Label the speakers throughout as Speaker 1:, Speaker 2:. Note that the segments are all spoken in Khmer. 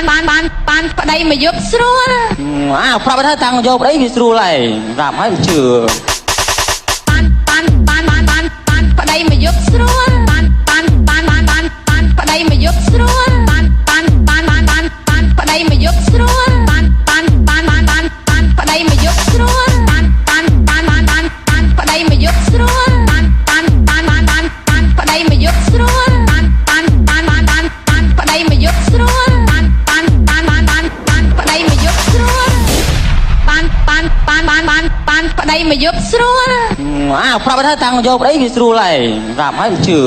Speaker 1: បានប្តីមកយកស្រួល
Speaker 2: ប្រាប់ថាតាំងយកប្តីវាស្រួលហើយប្រាប់ហើយជឿ
Speaker 1: បានប្តីមកយកស្រួលបានប្តីមកយកស្រួលបានប្តីមកយកស្រួលបានប្តីមកយកស្រួលបានប្តីមកយកស្រួលបានប្តីមកយកស្រួលបានប្តីមកយកស្រួលបានប្តីមកយកស្រួលបានប្តីមកយកស្រួល
Speaker 2: ប្រាប់ថាតាំងយកប្តីវាស្រួលហើយប្រាប់ហើយជឿ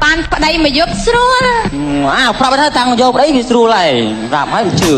Speaker 1: បានប្តីមកយកស្រួល
Speaker 2: ប្រាប់ថាតាំងយកប្តីវាស្រួលហើយប្រាប់ហើយជឿ